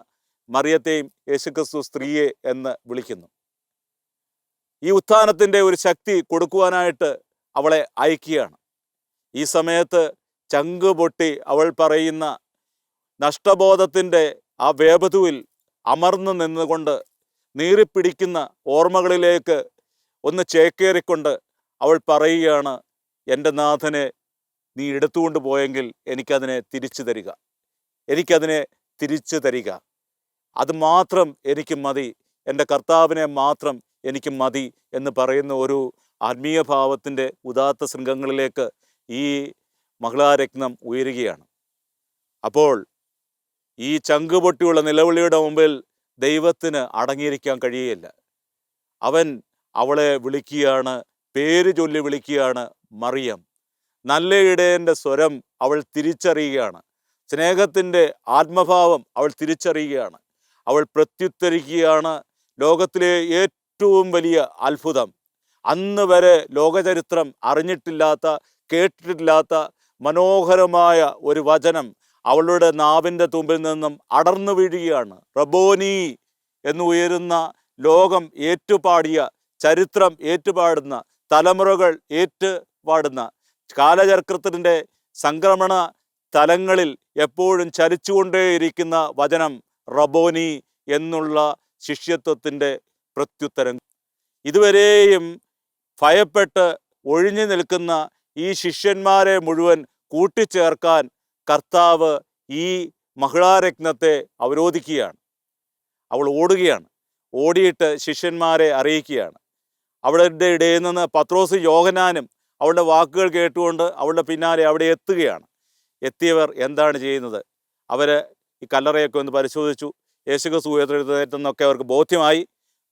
മറിയത്തെയും യേശുക്രിസ്തു സ്ത്രീയെ എന്ന് വിളിക്കുന്നു. ഈ ഉത്ഥാനത്തിൻ്റെ ഒരു ശക്തി കൊടുക്കുവാനായിട്ട് അവളെ അയക്കുകയാണ്. ഈ സമയത്ത് ചങ്ക് പൊട്ടി അവൾ പറയുന്ന നഷ്ടബോധത്തിൻ്റെ ആ വേപതുവിൽ അമർന്നു നിന്നുകൊണ്ട് നീറിപ്പിടിക്കുന്ന ഓർമ്മകളിലേക്ക് ഒന്ന് ചേക്കേറിക്കൊണ്ട് അവൾ പറയുകയാണ്, എൻ്റെ നാഥനെ നീ എടുത്തുകൊണ്ട് പോയെങ്കിൽ എനിക്കതിനെ തിരിച്ചു തരിക, എനിക്കതിനെ തിരിച്ചു തരിക. അത് മാത്രം എനിക്ക് മതി, എൻ്റെ കർത്താവിനെ മാത്രം എനിക്ക് മതി എന്ന് പറയുന്ന ഒരു ആത്മീയ ഭാവത്തിൻ്റെ ഉദാത്ത ശൃംഗങ്ങളിലേക്ക് ഈ മഹിളാരത്നം ഉയരുകയാണ്. അപ്പോൾ ഈ ചങ്കുപൊട്ടിയുള്ള നിലവിളിയുടെ മുമ്പിൽ ദൈവത്തിന് അടങ്ങിയിരിക്കാൻ കഴിയുകയില്ല. അവൻ അവളെ വിളിക്കുകയാണ്, പേര് ചൊല്ലി വിളിക്കുകയാണ്, മറിയം. നല്ല ഇടയൻ്റെ സ്വരം അവൾ തിരിച്ചറിയുകയാണ്. സ്നേഹത്തിൻ്റെ ആത്മഭാവം അവൾ തിരിച്ചറിയുകയാണ്. അവൾ പ്രത്യുത്തരിക്കുകയാണ്, ലോകത്തിലെ ഏറ്റവും വലിയ അത്ഭുതം, അന്ന് വരെ ലോകചരിത്രം അറിഞ്ഞിട്ടില്ലാത്ത കേട്ടിട്ടില്ലാത്ത മനോഹരമായ ഒരു വചനം അവളുടെ നാവിൻ്റെ തുമ്പിൽ നിന്നും അടർന്നു വീഴുകയാണ്. റബ്ബോനി എന്ന് ഉയരുന്ന, ലോകം ഏറ്റുപാടിയ, ചരിത്രം ഏറ്റുപാടുന്ന, തലമുറകൾ ഏറ്റുപാടുന്ന, കാലചക്രത്തിൻ്റെ സംക്രമണ തലങ്ങളിൽ എപ്പോഴും ചലിച്ചുകൊണ്ടേയിരിക്കുന്ന വചനം റബ്ബോനി എന്നുള്ള ശിഷ്യത്വത്തിൻ്റെ പ്രത്യുത്തരം. ഇതുവരെയും ഭയപ്പെട്ട് ഒഴിഞ്ഞു നിൽക്കുന്ന ഈ ശിഷ്യന്മാരെ മുഴുവൻ കൂട്ടിച്ചേർക്കാൻ കർത്താവ് ഈ മഹിളാരത്നത്തെ അവരോധിക്കുകയാണ്. അവൾ ഓടുകയാണ്. ഓടിയിട്ട് ശിഷ്യന്മാരെ അറിയിക്കുകയാണ്. അവളുടെ ഇടയിൽ നിന്ന് പത്രോസ് യോഹന്നാനും അവളുടെ വാക്കുകൾ കേട്ടുകൊണ്ട് അവളുടെ പിന്നാലെ അവിടെ എത്തുകയാണ്. എത്തിയവർ എന്താണ് ചെയ്യുന്നത്? അവർ ഈ കല്ലറയൊക്കെ ഒന്ന് പരിശോധിച്ചു. യേശുക്രിസ്തു ഉയർത്തെഴുന്നേറ്റെന്നൊക്കെ അവർക്ക്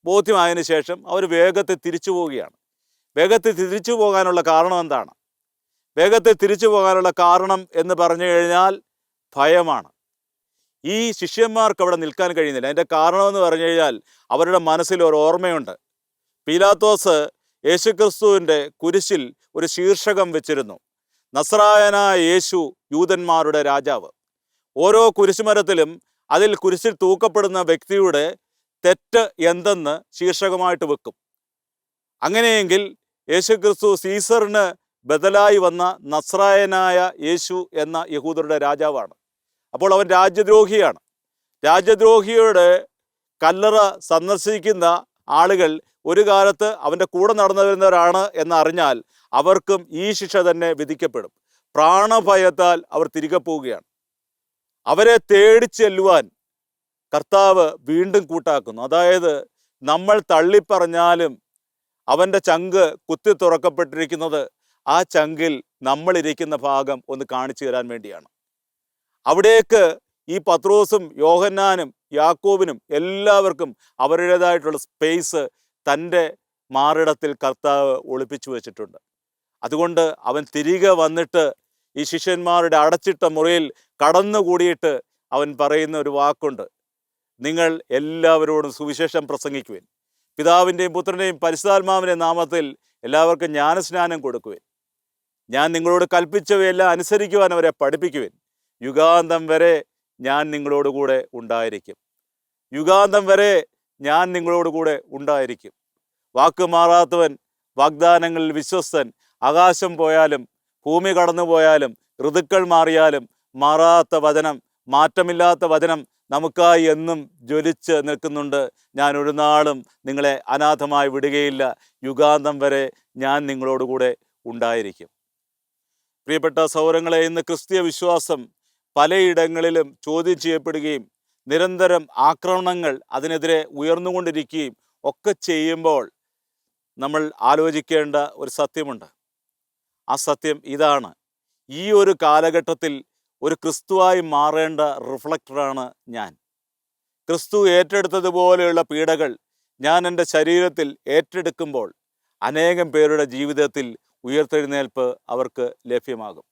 ബോധ്യമായതിനു ശേഷം അവർ വേഗത്തിൽ തിരിച്ചു പോവുകയാണ്. വേഗത്തിൽ തിരിച്ചു പോകാനുള്ള കാരണം എന്താണ്? വേഗത്തിൽ തിരിച്ചു പോകാനുള്ള കാരണം എന്ന് പറഞ്ഞു കഴിഞ്ഞാൽ ഭയമാണ്. ഈ ശിഷ്യന്മാർക്ക് അവിടെ നിൽക്കാൻ കഴിയുന്നില്ല. അതിൻ്റെ കാരണമെന്ന് പറഞ്ഞു കഴിഞ്ഞാൽ അവരുടെ മനസ്സിൽ ഒരു ഓർമ്മയുണ്ട്. പീലാത്തോസ് യേശുക്രിസ്തുവിൻ്റെ കുരിശിൽ ഒരു ശീർഷകം വെച്ചിരുന്നു, നസ്രായനായ യേശു യൂതന്മാരുടെ രാജാവ്. ഓരോ കുരിശുമരത്തിലും അതിൽ കുരിശിൽ തൂക്കപ്പെടുന്ന വ്യക്തിയുടെ തെറ്റ് എന്തെന്ന് ശീർഷകമായിട്ട് വെക്കും. അങ്ങനെയെങ്കിൽ യേശുക്രിസ്തു സീസറിന് ബദലായി വന്ന നസ്രായനായ യേശു എന്ന യഹൂദരുടെ രാജാവാണ്. അപ്പോൾ അവൻ രാജ്യദ്രോഹിയാണ്. രാജ്യദ്രോഹിയുടെ കല്ലറ സന്ദർശിക്കുന്ന ആളുകൾ ഒരു കാലത്ത് അവൻ്റെ കൂടെ നടന്നു വരുന്നവരാണ് എന്നറിഞ്ഞാൽ അവർക്കും ഈ ശിക്ഷ തന്നെ വിധിക്കപ്പെടും. പ്രാണഭയത്താൽ അവർ തിരികെ പോവുകയാണ്. അവരെ തേടി ചെല്ലുവാൻ കർത്താവ് വീണ്ടും കൂട്ടാക്കുന്നു. അതായത് നമ്മൾ തള്ളിപ്പറഞ്ഞാലും അവൻ്റെ ചങ്ക് കുത്തി തുറക്കപ്പെട്ടിരിക്കുന്നത് ആ ചങ്കിൽ നമ്മളിരിക്കുന്ന ഭാഗം ഒന്ന് കാണിച്ചു തരാൻ വേണ്ടിയാണ്. അവിടേക്ക് ഈ പത്രോസും യോഹന്നാനും യാക്കോബിനും എല്ലാവർക്കും അവരുടേതായിട്ടുള്ള സ്പേസ് തൻ്റെ മാറിടത്തിൽ കർത്താവ് ഒളിപ്പിച്ചു വെച്ചിട്ടുണ്ട്. അതുകൊണ്ട് അവൻ തിരികെ വന്നിട്ട് ഈ ശിഷ്യന്മാരുടെ അടച്ചിട്ട മുറിയിൽ കടന്നുകൂടിയിട്ട് അവൻ പറയുന്ന ഒരു വാക്കുണ്ട്: നിങ്ങൾ എല്ലാവരോടും സുവിശേഷം പ്രസംഗിക്കുവിൻ, പിതാവിൻ്റെയും പുത്രൻ്റെയും പരിശുദ്ധാത്മാവിൻ്റെയും നാമത്തിൽ എല്ലാവർക്കും ജ്ഞാനസ്നാനം കൊടുക്കുവിൻ, ഞാൻ നിങ്ങളോട് കൽപ്പിച്ചവയെല്ലാം അനുസരിക്കുവാൻ അവരെ പഠിപ്പിക്കുവിൻ, യുഗാന്തം വരെ ഞാൻ നിങ്ങളോടുകൂടെ ഉണ്ടായിരിക്കും. യുഗാന്തം വരെ ഞാൻ നിങ്ങളോടുകൂടെ ഉണ്ടായിരിക്കും. വാക്ക് മാറാത്തവൻ, വാഗ്ദാനങ്ങളിൽ വിശ്വസ്തൻ, ആകാശം പോയാലും ഭൂമി കടന്നു പോയാലും ഋതുക്കൾ മാറിയാലും മാറാത്ത വചനം, മാറ്റമില്ലാത്ത വചനം നമുക്കായി എന്നും ജ്വലിച്ച് നിൽക്കുന്നുണ്ട്. ഞാൻ ഒരു നാളും നിങ്ങളെ അനാഥമായി വിടുകയില്ല, യുഗാന്തം വരെ ഞാൻ നിങ്ങളോടുകൂടെ ഉണ്ടായിരിക്കും. പ്രിയപ്പെട്ട സഹോദരങ്ങളെ, ഇന്ന് ക്രിസ്തീയ വിശ്വാസം പലയിടങ്ങളിലും ചോദ്യം ചെയ്യപ്പെടുകയും നിരന്തരം ആക്രമണങ്ങൾ അതിനെതിരെ ഉയർന്നുകൊണ്ടിരിക്കുകയും ഒക്കെ ചെയ്യുമ്പോൾ നമ്മൾ ആലോചിക്കേണ്ട ഒരു സത്യമുണ്ട്. ആ സത്യം ഇതാണ്: ഈ ഒരു കാലഘട്ടത്തിൽ ഒരു ക്രിസ്തുവായി മാറേണ്ട റിഫ്ലക്ടറാണ് ഞാൻ. ക്രിസ്തു ഏറ്റെടുത്തതുപോലെയുള്ള പീഡകൾ ഞാൻ എൻ്റെ ശരീരത്തിൽ ഏറ്റെടുക്കുമ്പോൾ അനേകം പേരുടെ ജീവിതത്തിൽ ഉയർത്തെഴുന്നേൽപ്പ് അവർക്ക് ലഭ്യമാകും.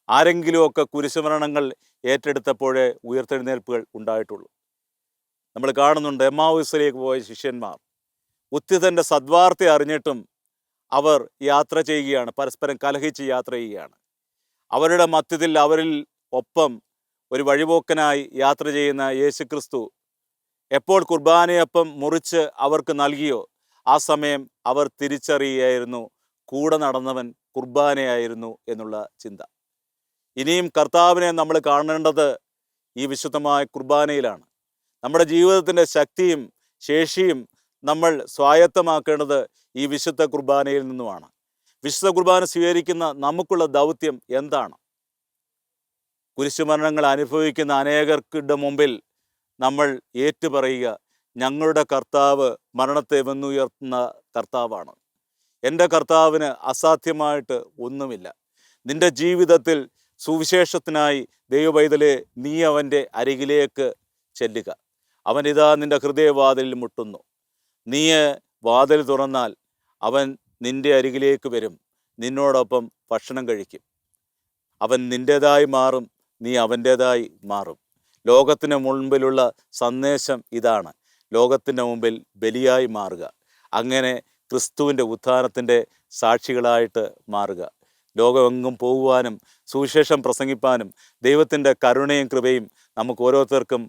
ആരെങ്കിലുമൊക്കെ കുരിശുമരണങ്ങൾ ഏറ്റെടുത്തപ്പോഴേ ഉയർത്തെഴുന്നേൽപ്പുകൾ ഉണ്ടായിട്ടുള്ളൂ. നമ്മൾ കാണുന്നുണ്ട്, എമ്മാവുസിലേക്ക് പോയ ശിഷ്യന്മാർ ഉത്ഥിതൻ്റെ സദ്വാർത്ത അറിഞ്ഞിട്ടും അവർ യാത്ര ചെയ്യുകയാണ്, പരസ്പരം കലഹിച്ച് യാത്ര ചെയ്യുകയാണ്. അവരുടെ മധ്യത്തിൽ അവരിൽ ഒപ്പം ഒരു വഴിപോക്കനായി യാത്ര ചെയ്യുന്ന യേശുക്രിസ്തു എപ്പോൾ കുർബാനയപ്പം മുറിച്ച് അവർക്ക് നൽകിയോ ആ സമയം അവർ തിരിച്ചറിയുകയായിരുന്നു കൂടെ നടന്നവൻ കുർബാനയായിരുന്നു എന്നുള്ള ചിന്ത. ഇനിയും കർത്താവിനെ നമ്മൾ കാണേണ്ടത് ഈ വിശുദ്ധമായ കുർബാനയിലാണ്. നമ്മുടെ ജീവിതത്തിൻ്റെ ശക്തിയും ശേഷിയും നമ്മൾ സ്വായത്തമാക്കേണ്ടത് ഈ വിശുദ്ധ കുർബാനയിൽ നിന്നുമാണ്. വിശുദ്ധ കുർബാന സ്വീകരിക്കുന്ന നമുക്കുള്ള ദൗത്യം എന്താണ്? കുരിശുമരണങ്ങൾ അനുഭവിക്കുന്ന അനേകർക്കുടെ മുമ്പിൽ നമ്മൾ ഏറ്റുപറയുക: ഞങ്ങളുടെ കർത്താവ് മരണത്തെ വെന്നുയർത്തുന്ന കർത്താവാണ്. എൻ്റെ കർത്താവിന് അസാധ്യമായിട്ട് ഒന്നുമില്ല. നിൻ്റെ ജീവിതത്തിൽ സുവിശേഷത്തിനായി ദൈവപൈതലേ, നീ അവൻ്റെ അരികിലേക്ക് ചെല്ലുക. അവനിതാ നിൻ്റെ ഹൃദയവാതിലിൽ മുട്ടുന്നു. നീ വാതിൽ തുറന്നാൽ അവൻ നിൻ്റെ അരികിലേക്ക് വരും, നിന്നോടൊപ്പം ഭക്ഷണം കഴിക്കും. അവൻ നിൻ്റേതായി മാറും, നീ അവൻ്റേതായി മാറും. ലോകത്തിന് മുൻപിലുള്ള സന്ദേശം ഇതാണ്: ലോകത്തിൻ്റെ മുമ്പിൽ ബലിയായി മാറുക. അങ്ങനെ ക്രിസ്തുവിൻ്റെ ഉത്ഥാനത്തിൻ്റെ സാക്ഷികളായിട്ട് മാറുക. ലോകമെങ്ങും പോകുവാനും സുവിശേഷം പ്രസംഗിപ്പാനും ദൈവത്തിൻ്റെ കരുണയും കൃപയും നമുക്ക് ഓരോരുത്തർക്കും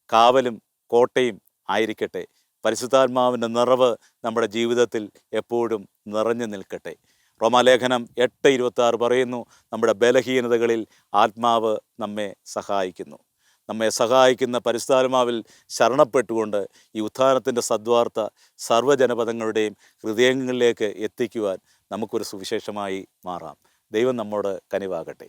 കാവലും കോട്ടയും ആയിരിക്കട്ടെ. പരിശുദ്ധാത്മാവിൻ്റെ നിറവ് നമ്മുടെ ജീവിതത്തിൽ എപ്പോഴും നിറഞ്ഞു നിൽക്കട്ടെ. റോമാലേഖനം 8:26 പറയുന്നു, നമ്മുടെ ബലഹീനതകളിൽ ആത്മാവ് നമ്മെ സഹായിക്കുന്നു. നമ്മെ സഹായിക്കുന്ന പരിശുദ്ധാത്മാവിൽ ശരണപ്പെട്ടുകൊണ്ട് ഈ ഉത്ഥാനത്തിൻ്റെ സദ്വാർത്ത സർവ്വജനപദങ്ങളുടെയും ഹൃദയങ്ങളിലേക്ക് എത്തിക്കുവാൻ നമുക്കൊരു സുവിശേഷമായി മാറാം. ദൈവം നമ്മോട് കനിവാകട്ടെ.